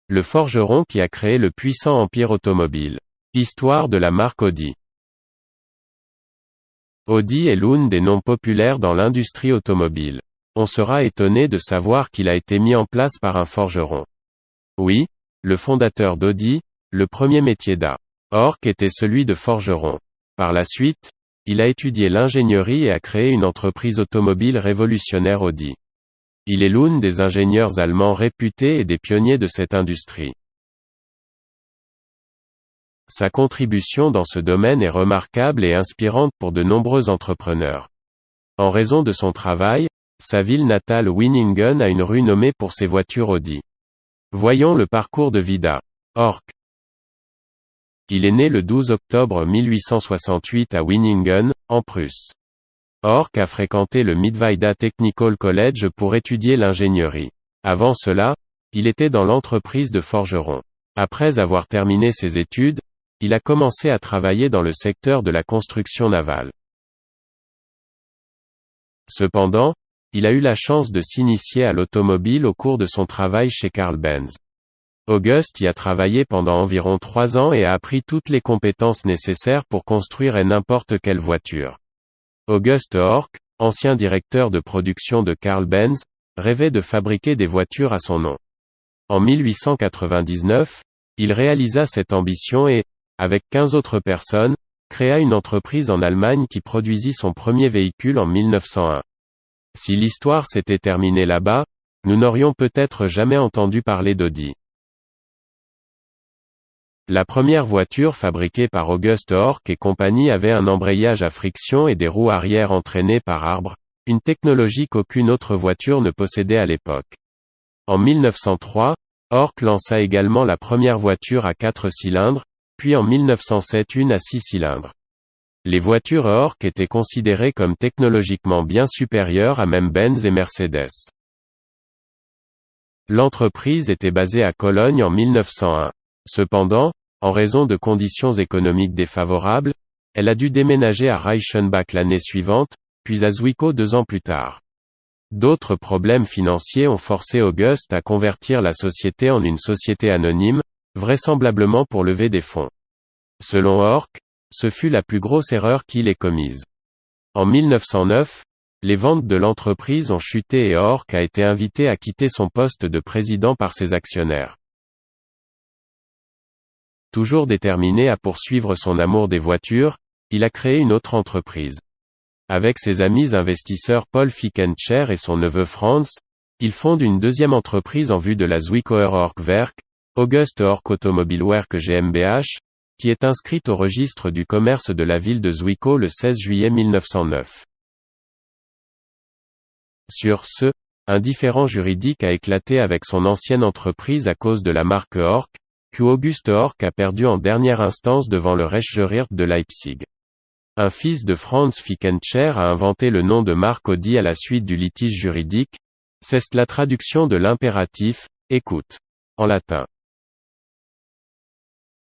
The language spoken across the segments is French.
le forgeron qui a créé le puissant empire automobile. Histoire de la marque Audi. Audi est l'un des noms populaires dans l'industrie automobile. On sera étonné de savoir qu'il a été mis en place par un forgeron. Oui, le fondateur d'Audi, le premier métier d'A. Ork était celui de forgeron. Par la suite, il a étudié l'ingénierie et a créé une entreprise automobile révolutionnaire Audi. Il est l'un des ingénieurs allemands réputés et des pionniers de cette industrie. Sa contribution dans ce domaine est remarquable et inspirante pour de nombreux entrepreneurs. En raison de son travail, sa ville natale Winningen a une rue nommée pour ses voitures Audi. Voyons le parcours de vie d'A. Ork. Il est né le 12 octobre 1868 à Winningen, en Prusse. Ork a fréquenté le Mittweida Technical College pour étudier l'ingénierie. Avant cela, il était dans l'entreprise de forgeron. Après avoir terminé ses études, il a commencé à travailler dans le secteur de la construction navale. Cependant, il a eu la chance de s'initier à l'automobile au cours de son travail chez Carl Benz. August y a travaillé pendant environ 3 ans et a appris toutes les compétences nécessaires pour construire n'importe quelle voiture. August Ork, ancien directeur de production de Carl Benz, rêvait de fabriquer des voitures à son nom. En 1899, il réalisa cette ambition et, avec 15 autres personnes, créa une entreprise en Allemagne qui produisit son premier véhicule en 1901. Si l'histoire s'était terminée là-bas, nous n'aurions peut-être jamais entendu parler d'Audi. La première voiture fabriquée par August Ork et compagnie avait un embrayage à friction et des roues arrière entraînées par arbre, une technologie qu'aucune autre voiture ne possédait à l'époque. En 1903, Ork lança également la première voiture à 4 cylindres, puis en 1907 une à 6 cylindres. Les voitures Ork étaient considérées comme technologiquement bien supérieures à même Benz et Mercedes. L'entreprise était basée à Cologne en 1901. Cependant, en raison de conditions économiques défavorables, elle a dû déménager à Reichenbach l'année suivante, puis à Zwickau 2 ans plus tard. D'autres problèmes financiers ont forcé August à convertir la société en une société anonyme, vraisemblablement pour lever des fonds. Selon Ork, ce fut la plus grosse erreur qu'il ait commise. En 1909, les ventes de l'entreprise ont chuté et Ork a été invité à quitter son poste de président par ses actionnaires. Toujours déterminé à poursuivre son amour des voitures, il a créé une autre entreprise. Avec ses amis investisseurs Paul Fickentscher et son neveu Franz, il fonde une deuxième entreprise en vue de la Zwickauer Ork Werk, August Ork Automobilwerke GmbH, qui est inscrite au registre du commerce de la ville de Zwickau le 16 juillet 1909. Sur ce, un différend juridique a éclaté avec son ancienne entreprise à cause de la marque Ork, que August Ork a perdu en dernière instance devant le Rechtsgericht de Leipzig. Un fils de Franz Fickentscher a inventé le nom de marque Audi à la suite du litige juridique. C'est la traduction de l'impératif « écoute » en latin.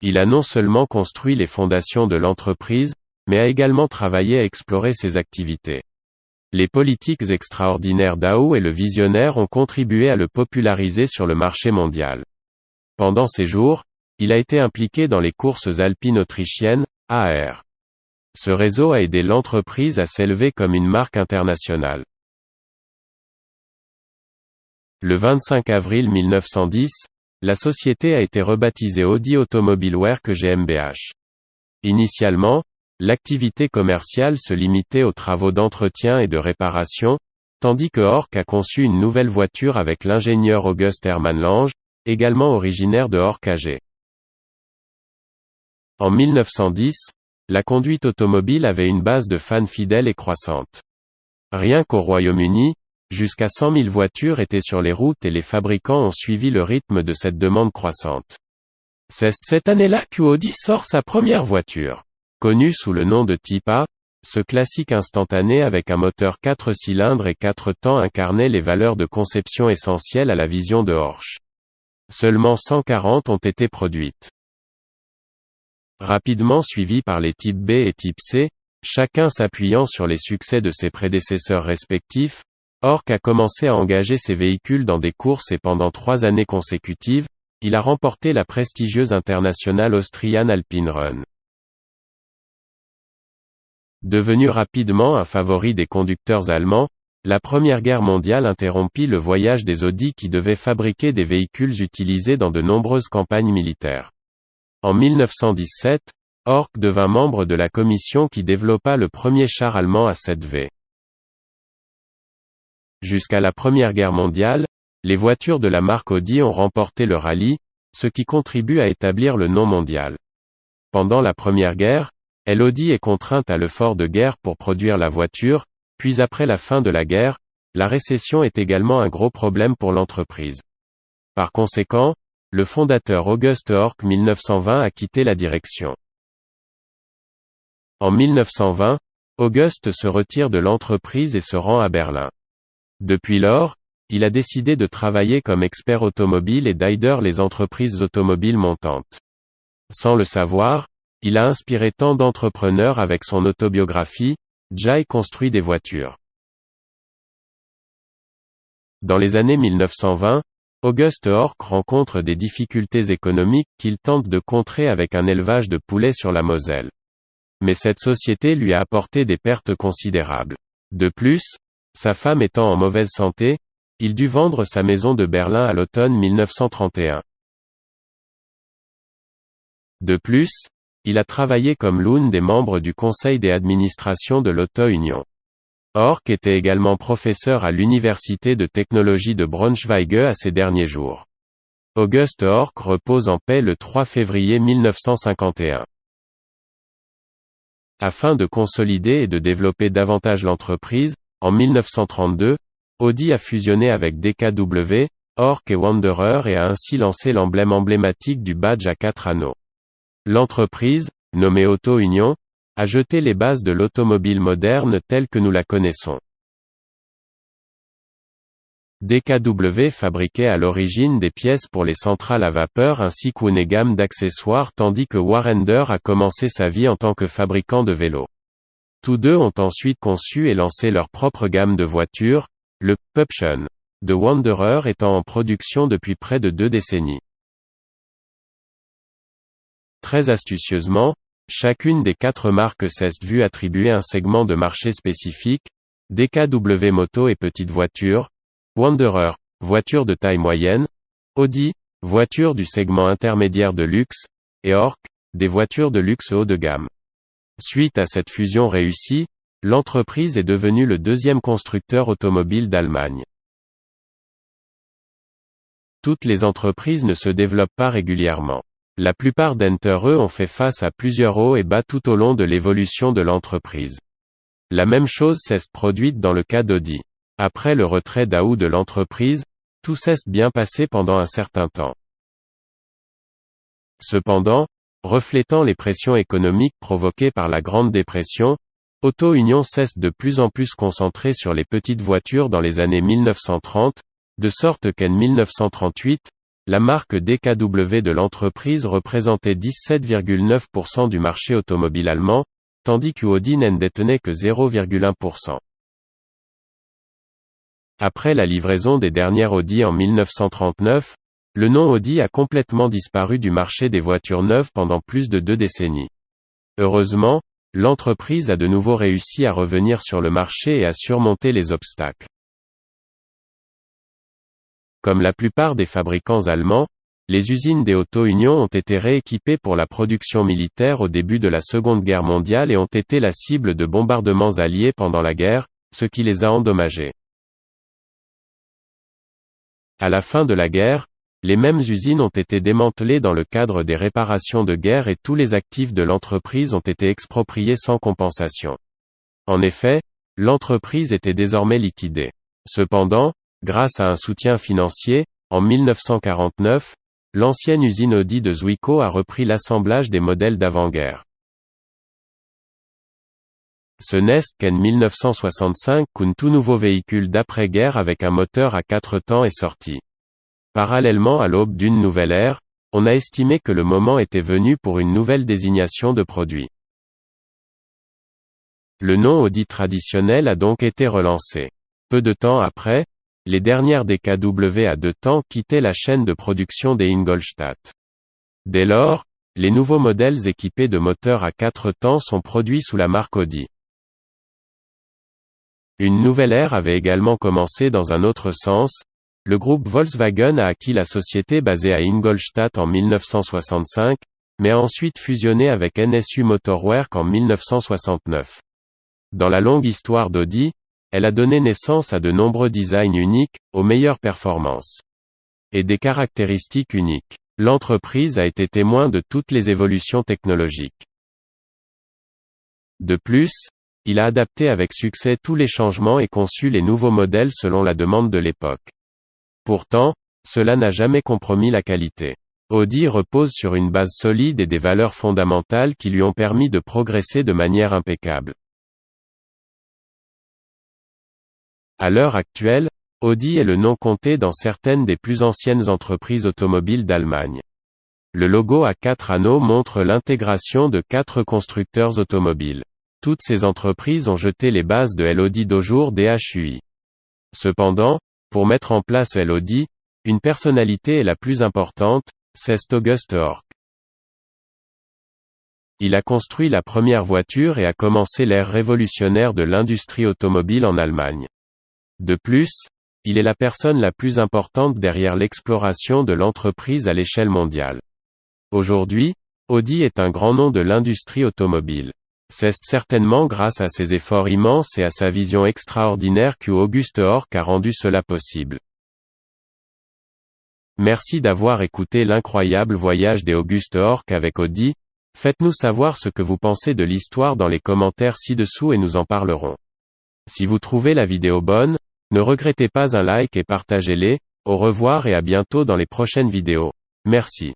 Il a non seulement construit les fondations de l'entreprise, mais a également travaillé à explorer ses activités. Les politiques extraordinaires d'Ao et le visionnaire ont contribué à le populariser sur le marché mondial. Pendant ces jours, il a été impliqué dans les courses alpines autrichiennes, AR. Ce réseau a aidé l'entreprise à s'élever comme une marque internationale. Le 25 avril 1910, la société a été rebaptisée Audi Automobilwerke GmbH. Initialement, l'activité commerciale se limitait aux travaux d'entretien et de réparation, tandis que Ork a conçu une nouvelle voiture avec l'ingénieur August Hermann Lange, également originaire de Ork AG. En 1910, la conduite automobile avait une base de fans fidèles et croissante. Rien qu'au Royaume-Uni, jusqu'à 100 000 voitures étaient sur les routes et les fabricants ont suivi le rythme de cette demande croissante. C'est cette année-là qu'Audi sort sa première voiture. Connue sous le nom de Type A, ce classique instantané avec un moteur 4 cylindres et 4 temps incarnait les valeurs de conception essentielles à la vision de Horch. Seulement 140 ont été produites. Rapidement suivis par les types B et type C, chacun s'appuyant sur les succès de ses prédécesseurs respectifs, Ork a commencé à engager ses véhicules dans des courses et pendant 3 années consécutives, il a remporté la prestigieuse internationale Austrian Alpine Run. Devenu rapidement un favori des conducteurs allemands, la Première Guerre mondiale interrompit le voyage des Audi qui devaient fabriquer des véhicules utilisés dans de nombreuses campagnes militaires. En 1917, Horch devint membre de la commission qui développa le premier char allemand à 7V. Jusqu'à la Première Guerre mondiale, les voitures de la marque Audi ont remporté le rallye, ce qui contribue à établir le nom mondial. Pendant la Première Guerre, Audi est contrainte à l'effort de guerre pour produire la voiture, puis après la fin de la guerre, la récession est également un gros problème pour l'entreprise. Par conséquent, le fondateur August Horch 1920 a quitté la direction. En 1920, August se retire de l'entreprise et se rend à Berlin. Depuis lors, il a décidé de travailler comme expert automobile et d'aider les entreprises automobiles montantes. Sans le savoir, il a inspiré tant d'entrepreneurs avec son autobiographie, Jai construit des voitures. Dans les années 1920, August Horch rencontre des difficultés économiques qu'il tente de contrer avec un élevage de poulets sur la Moselle. Mais cette société lui a apporté des pertes considérables. De plus, sa femme étant en mauvaise santé, il dut vendre sa maison de Berlin à l'automne 1931. De plus, il a travaillé comme l'un des membres du conseil des administrations de l'Auto-Union. Horch était également professeur à l'université de technologie de Braunschweig à ses derniers jours. August Horch repose en paix le 3 février 1951. Afin de consolider et de développer davantage l'entreprise, en 1932, Audi a fusionné avec DKW, Horch et Wanderer et a ainsi lancé l'emblème emblématique du badge à 4 anneaux. L'entreprise, nommée Auto-Union, a jeté les bases de l'automobile moderne telle que nous la connaissons. DKW fabriquait à l'origine des pièces pour les centrales à vapeur ainsi qu'une gamme d'accessoires tandis que Warrender a commencé sa vie en tant que fabricant de vélos. Tous deux ont ensuite conçu et lancé leur propre gamme de voitures, le Puption de Wanderer étant en production depuis près de 2 décennies. Très astucieusement, chacune des 4 marques s'est vue attribuer un segment de marché spécifique, DKW moto et petite voiture, Wanderer, voiture de taille moyenne, Audi, voiture du segment intermédiaire de luxe, et Horch, des voitures de luxe haut de gamme. Suite à cette fusion réussie, l'entreprise est devenue le 2e constructeur automobile d'Allemagne. Toutes les entreprises ne se développent pas régulièrement. La plupart d'entre eux ont fait face à plusieurs hauts et bas tout au long de l'évolution de l'entreprise. La même chose s'est produite dans le cas d'Audi. Après le retrait d'Aou de l'entreprise, tout s'est bien passé pendant un certain temps. Cependant, reflétant les pressions économiques provoquées par la Grande Dépression, Auto-Union s'est de plus en plus concentrée sur les petites voitures dans les années 1930, de sorte qu'en 1938, la marque DKW de l'entreprise représentait 17,9% du marché automobile allemand, tandis qu'Audi n'en détenait que 0,1%. Après la livraison des dernières Audi en 1939, le nom Audi a complètement disparu du marché des voitures neuves pendant plus de 2 décennies. Heureusement, l'entreprise a de nouveau réussi à revenir sur le marché et à surmonter les obstacles. Comme la plupart des fabricants allemands, les usines des Auto-Union ont été rééquipées pour la production militaire au début de la Seconde Guerre mondiale et ont été la cible de bombardements alliés pendant la guerre, ce qui les a endommagés. À la fin de la guerre, les mêmes usines ont été démantelées dans le cadre des réparations de guerre et tous les actifs de l'entreprise ont été expropriés sans compensation. En effet, l'entreprise était désormais liquidée. Cependant, grâce à un soutien financier, en 1949, l'ancienne usine Audi de Zwickau a repris l'assemblage des modèles d'avant-guerre. Ce n'est qu'en 1965 qu'un tout nouveau véhicule d'après-guerre avec un moteur à 4 temps est sorti. Parallèlement à l'aube d'une nouvelle ère, on a estimé que le moment était venu pour une nouvelle désignation de produit. Le nom Audi traditionnel a donc été relancé. Peu de temps après, les dernières DKW à 2 temps quittaient la chaîne de production des Ingolstadt. Dès lors, les nouveaux modèles équipés de moteurs à 4 temps sont produits sous la marque Audi. Une nouvelle ère avait également commencé dans un autre sens. Le groupe Volkswagen a acquis la société basée à Ingolstadt en 1965, mais a ensuite fusionné avec NSU Motorwerk en 1969. Dans la longue histoire d'Audi, elle a donné naissance à de nombreux designs uniques, aux meilleures performances et des caractéristiques uniques. L'entreprise a été témoin de toutes les évolutions technologiques. De plus, il a adapté avec succès tous les changements et conçu les nouveaux modèles selon la demande de l'époque. Pourtant, cela n'a jamais compromis la qualité. Audi repose sur une base solide et des valeurs fondamentales qui lui ont permis de progresser de manière impeccable. À l'heure actuelle, Audi est le nom compté dans certaines des plus anciennes entreprises automobiles d'Allemagne. Le logo à 4 anneaux montre l'intégration de 4 constructeurs automobiles. Toutes ces entreprises ont jeté les bases de l'Audi d'aujourd'hui DHUI. Cependant, pour mettre en place l'Audi, une personnalité est la plus importante, c'est August Horch. Il a construit la première voiture et a commencé l'ère révolutionnaire de l'industrie automobile en Allemagne. De plus, il est la personne la plus importante derrière l'exploration de l'entreprise à l'échelle mondiale. Aujourd'hui, Audi est un grand nom de l'industrie automobile. C'est certainement grâce à ses efforts immenses et à sa vision extraordinaire qu'August Horch a rendu cela possible. Merci d'avoir écouté l'incroyable voyage d'August Horch avec Audi. Faites-nous savoir ce que vous pensez de l'histoire dans les commentaires ci-dessous et nous en parlerons. Si vous trouvez la vidéo bonne, ne regrettez pas un like et partagez-les. Au revoir et à bientôt dans les prochaines vidéos. Merci.